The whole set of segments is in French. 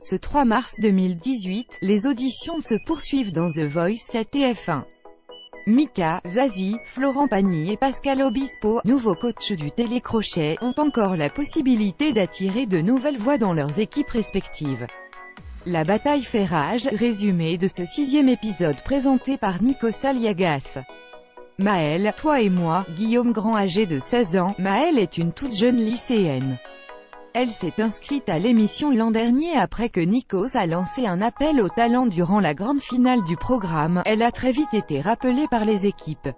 Ce 3 mars 2018, les auditions se poursuivent dans The Voice 7 et TF1. Mika, Zazie, Florent Pagny et Pascal Obispo, nouveaux coachs du télécrochet, ont encore la possibilité d'attirer de nouvelles voix dans leurs équipes respectives. La bataille fait rage, résumé de ce 6e épisode présenté par Nikos Aliagas. Maëlle, toi et moi, Guillaume Grand âgé de 16 ans, Maëlle est une toute jeune lycéenne. Elle s'est inscrite à l'émission l'an dernier après que Nikos a lancé un appel au talent durant la grande finale du programme. Elle a très vite été rappelée par les équipes.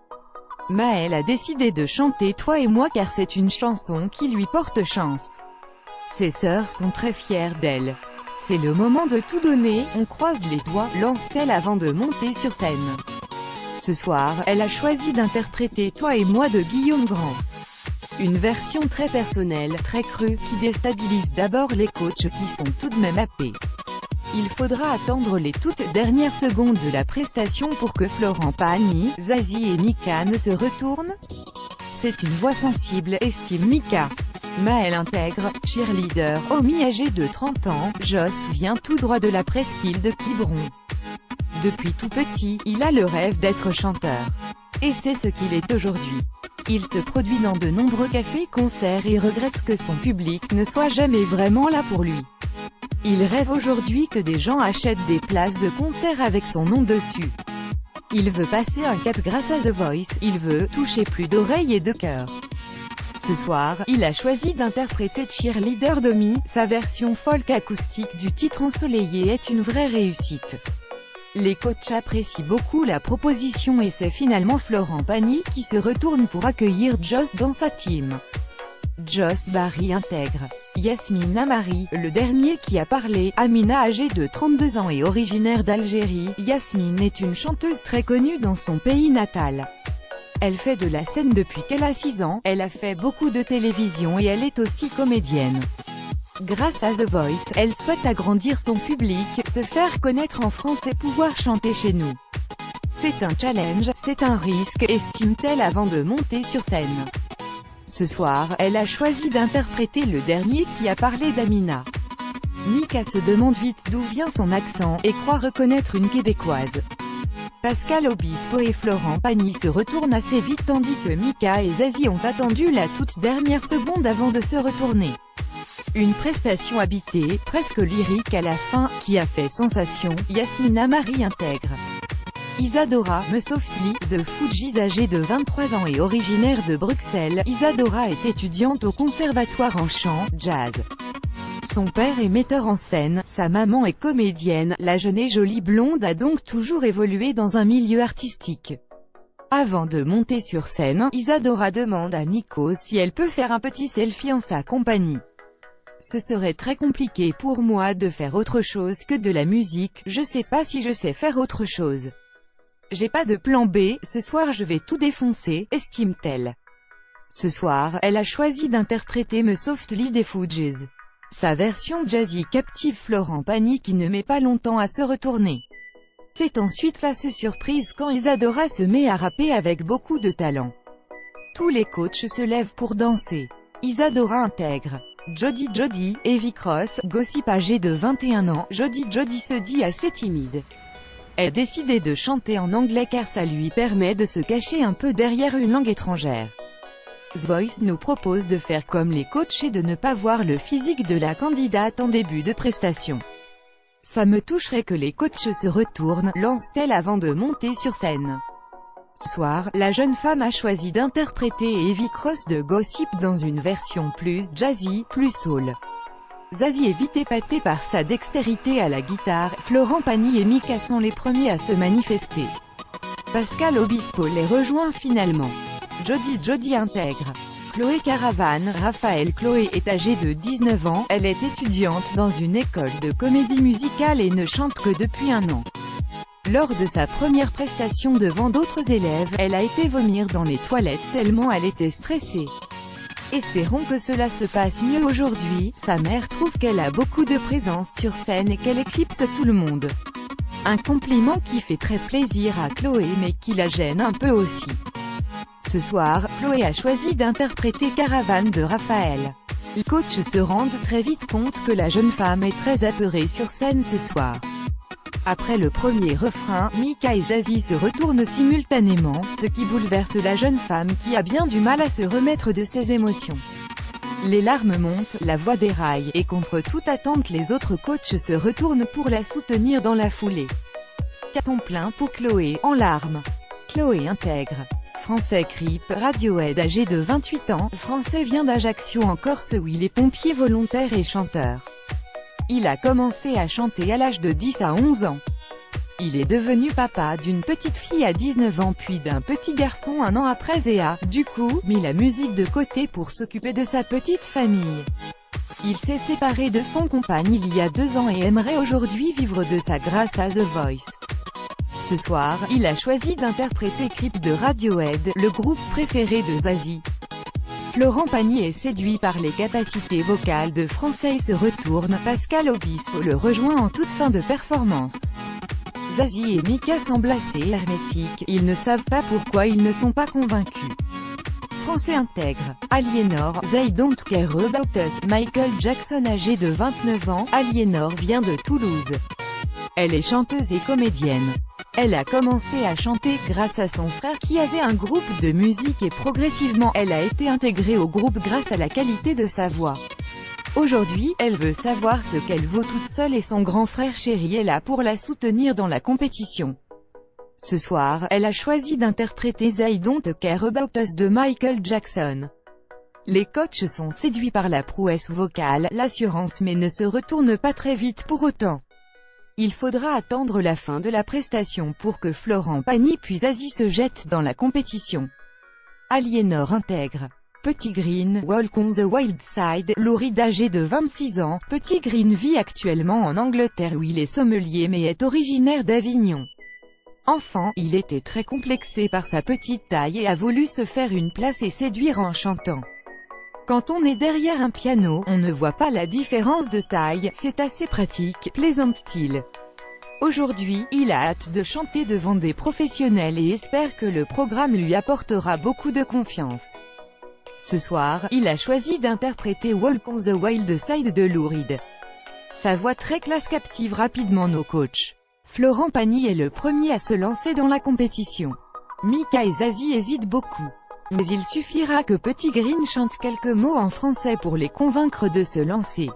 Maëlle a décidé de chanter Toi et moi car c'est une chanson qui lui porte chance. Ses sœurs sont très fières d'elle. C'est le moment de tout donner, on croise les doigts, lance-t-elle avant de monter sur scène. Ce soir, elle a choisi d'interpréter Toi et moi de Guillaume Grand. Une version très personnelle, très crue, qui déstabilise d'abord les coachs qui sont tout de même happés. Il faudra attendre les toutes dernières secondes de la prestation pour que Florent Pagny, Zazie et Mika ne se retournent. C'est une voix sensible, estime Mika. Maëlle intègre, cheerleader, Omi âgé de 30 ans, Joss vient tout droit de la presqu'île de Quiberon. Depuis tout petit, il a le rêve d'être chanteur. Et c'est ce qu'il est aujourd'hui. Il se produit dans de nombreux cafés-concerts et regrette que son public ne soit jamais vraiment là pour lui. Il rêve aujourd'hui que des gens achètent des places de concert avec son nom dessus. Il veut passer un cap grâce à The Voice, il veut toucher plus d'oreilles et de cœur. Ce soir, il a choisi d'interpréter Cheerleader d'Omi. Sa version folk acoustique du titre ensoleillé est une vraie réussite. Les coachs apprécient beaucoup la proposition et c'est finalement Florent Pagny qui se retourne pour accueillir Joss dans sa team. Joss Barry intègre Yasmine Amari, le dernier qui a parlé. Amina âgée de 32 ans et originaire d'Algérie, Yasmine est une chanteuse très connue dans son pays natal. Elle fait de la scène depuis qu'elle a 6 ans, elle a fait beaucoup de télévision et elle est aussi comédienne. Grâce à The Voice, elle souhaite agrandir son public, se faire connaître en France et pouvoir chanter chez nous. C'est un challenge, c'est un risque, estime-t-elle avant de monter sur scène. Ce soir, elle a choisi d'interpréter le dernier qui a parlé d'Amina. Mika se demande vite d'où vient son accent, et croit reconnaître une Québécoise. Pascal Obispo et Florent Pagny se retournent assez vite tandis que Mika et Zazie ont attendu la toute dernière seconde avant de se retourner. Une prestation habitée, presque lyrique à la fin, qui a fait sensation. Yasmine Amari intègre Isadora, Me Softly, The Fugees âgée de 23 ans et originaire de Bruxelles. Isadora est étudiante au conservatoire en chant, jazz. Son père est metteur en scène, sa maman est comédienne. La jeune et jolie blonde a donc toujours évolué dans un milieu artistique. Avant de monter sur scène, Isadora demande à Nikos si elle peut faire un petit selfie en sa compagnie. Ce serait très compliqué pour moi de faire autre chose que de la musique, je sais pas si je sais faire autre chose. J'ai pas de plan B, ce soir je vais tout défoncer, estime-t-elle. Ce soir, elle a choisi d'interpréter Me Softly des Fugees. Sa version jazzy captive Florent Pagny qui ne met pas longtemps à se retourner. C'est ensuite face surprise quand Isadora se met à rapper avec beaucoup de talent. Tous les coachs se lèvent pour danser. Isadora intègre Jody, Evie Cross, Gossip âgée de 21 ans. Jody se dit assez timide. Elle a décidé de chanter en anglais car ça lui permet de se cacher un peu derrière une langue étrangère. The Voice nous propose de faire comme les coachs et de ne pas voir le physique de la candidate en début de prestation. Ça me toucherait que les coachs se retournent, lance-t-elle avant de monter sur scène. Ce soir, la jeune femme a choisi d'interpréter Evie Cross de Gossip dans une version plus jazzy, plus soul. Zazie est vite épatée par sa dextérité à la guitare. Florent Pagny et Mika sont les premiers à se manifester. Pascal Obispo les rejoint finalement. Jody intègre Chloé Caravane. Raphaël. Chloé est âgée de 19 ans, elle est étudiante dans une école de comédie musicale et ne chante que depuis 1 an. Lors de sa première prestation devant d'autres élèves, elle a été vomir dans les toilettes tellement elle était stressée. Espérons que cela se passe mieux aujourd'hui. Sa mère trouve qu'elle a beaucoup de présence sur scène et qu'elle éclipse tout le monde. Un compliment qui fait très plaisir à Chloé mais qui la gêne un peu aussi. Ce soir, Chloé a choisi d'interpréter Caravane de Raphaël. Les coachs se rendent très vite compte que la jeune femme est très apeurée sur scène ce soir. Après le premier refrain, Mika et Zazie se retournent simultanément, ce qui bouleverse la jeune femme qui a bien du mal à se remettre de ses émotions. Les larmes montent, la voix déraille, et contre toute attente les autres coachs se retournent pour la soutenir dans la foulée. Carton plein pour Chloé, en larmes. Chloé intègre. Français Creep, Radiohead âgé de 28 ans, Français vient d'Ajaccio en Corse où il est pompier volontaire et chanteur. Il a commencé à chanter à l'âge de 10 à 11 ans. Il est devenu papa d'une petite fille à 19 ans puis d'un petit garçon un an après et a, du coup, mis la musique de côté pour s'occuper de sa petite famille. Il s'est séparé de son compagne il y a 2 ans et aimerait aujourd'hui vivre de ça grâce à The Voice. Ce soir, il a choisi d'interpréter Creep de Radiohead, le groupe préféré de Zazie. Florent Pagny est séduit par les capacités vocales de Français et se retourne, Pascal Obispo le rejoint en toute fin de performance. Zazie et Mika semblent assez hermétiques, ils ne savent pas pourquoi ils ne sont pas convaincus. Français intègre. Aliénor, They Don't Care About Us, Michael Jackson âgé de 29 ans, Aliénor vient de Toulouse. Elle est chanteuse et comédienne. Elle a commencé à chanter grâce à son frère qui avait un groupe de musique et progressivement elle a été intégrée au groupe grâce à la qualité de sa voix. Aujourd'hui, elle veut savoir ce qu'elle vaut toute seule et son grand frère chéri est là pour la soutenir dans la compétition. Ce soir, elle a choisi d'interpréter They Don't Care About Us de Michael Jackson. Les coachs sont séduits par la prouesse vocale, l'assurance mais ne se retournent pas très vite pour autant. Il faudra attendre la fin de la prestation pour que Florent Pagny puis Zazie se jettent dans la compétition. Aliénor intègre. Petit Green, Walk on the Wild Side, Lou Reed âgé de 26 ans, Petit Green vit actuellement en Angleterre où il est sommelier mais est originaire d'Avignon. Enfant, il était très complexé par sa petite taille et a voulu se faire une place et séduire en chantant. Quand on est derrière un piano, on ne voit pas la différence de taille, c'est assez pratique, plaisante-t-il. Aujourd'hui, il a hâte de chanter devant des professionnels et espère que le programme lui apportera beaucoup de confiance. Ce soir, il a choisi d'interpréter Walk on the Wild Side de Lou Reed. Sa voix très classe captive rapidement nos coachs. Florent Pagny est le premier à se lancer dans la compétition. Mika et Zazie hésitent beaucoup. Mais il suffira que Petit Green chante quelques mots en français pour les convaincre de se lancer.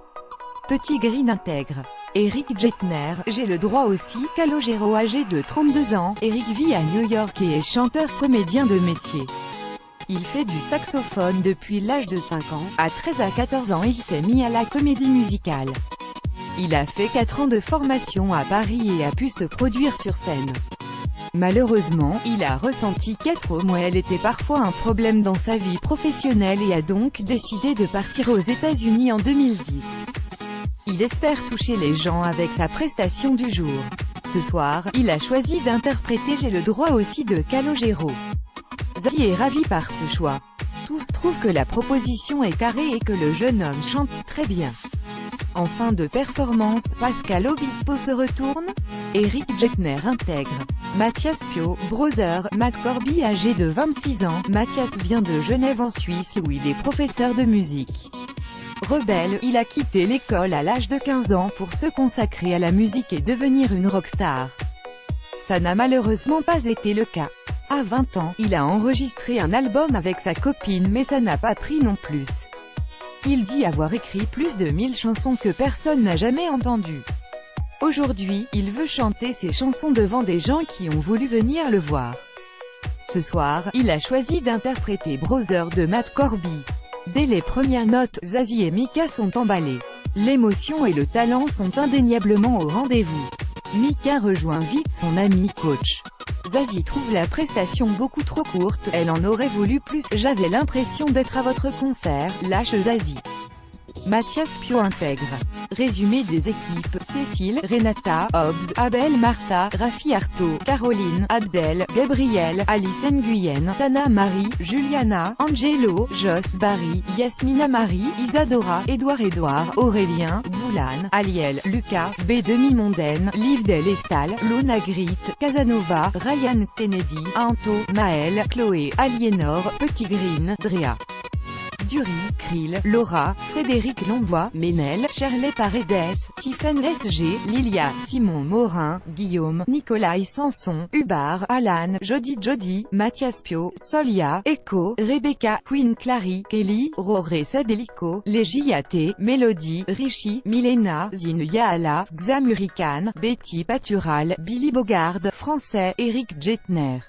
Petit Green intègre. Eric Jetner, j'ai le droit aussi, Calogero âgé de 32 ans, Eric vit à New York et est chanteur-comédien de métier. Il fait du saxophone depuis l'âge de 5 ans, à 13 à 14 ans il s'est mis à la comédie musicale. Il a fait 4 ans de formation à Paris et a pu se produire sur scène. Malheureusement, il a ressenti qu'être homme était parfois un problème dans sa vie professionnelle et a donc décidé de partir aux États-Unis en 2010. Il espère toucher les gens avec sa prestation du jour. Ce soir, il a choisi d'interpréter J'ai le droit aussi de Calogero. Zazie est ravi par ce choix. Tous trouvent que la proposition est carrée et que le jeune homme chante très bien. En fin de performance, Pascal Obispo se retourne. Eric Jetner intègre. Mathias Pio, Brother, Matt Corby âgé de 26 ans, Mathias vient de Genève en Suisse où il est professeur de musique. Rebelle, il a quitté l'école à l'âge de 15 ans pour se consacrer à la musique et devenir une rockstar. Ça n'a malheureusement pas été le cas. À 20 ans, il a enregistré un album avec sa copine mais ça n'a pas pris non plus. Il dit avoir écrit plus de 1000 chansons que personne n'a jamais entendues. Aujourd'hui, il veut chanter ses chansons devant des gens qui ont voulu venir le voir. Ce soir, il a choisi d'interpréter Brother de Matt Corby. Dès les premières notes, Zazie et Mika sont emballés. L'émotion et le talent sont indéniablement au rendez-vous. Mika rejoint vite son ami coach. Zazie trouve la prestation beaucoup trop courte, elle en aurait voulu plus, j'avais l'impression d'être à votre concert, lâche Zazie. Mathias Pio intègre. Résumé des équipes, Cécile, Renata, Hobbs, Abel Martha, Rafi Arto, Caroline, Abdel, Gabriel, Alice Nguyen, Tana Marie, Juliana, Angelo, Joss Barry, Yasmina Marie, Isadora, Édouard Aurélien, Boulan, Aliel, Lucas, B. Demi-Mondaine, Liv Del Estal, Luna Grit, Casanova, Ryan Kennedy, Anto, Maël, Chloé, Aliénor, Petit Green, Drea. Dury, Krill, Laura, Frédéric Lombois, Ménel, Shirley Paredes, Tiffen SG, Lilia, Simon Morin, Guillaume, Nicolas Sanson, Hubbard, Alan, Jody, Mathias Pio, Solia, Echo, Rebecca, Queen Clary, Kelly, Roré Sadelico, Légiate, Mélodie, Richie, Milena, Zine Yahala, Xamurican, Betty Patural, Billy Bogard, Français, Eric Jetner.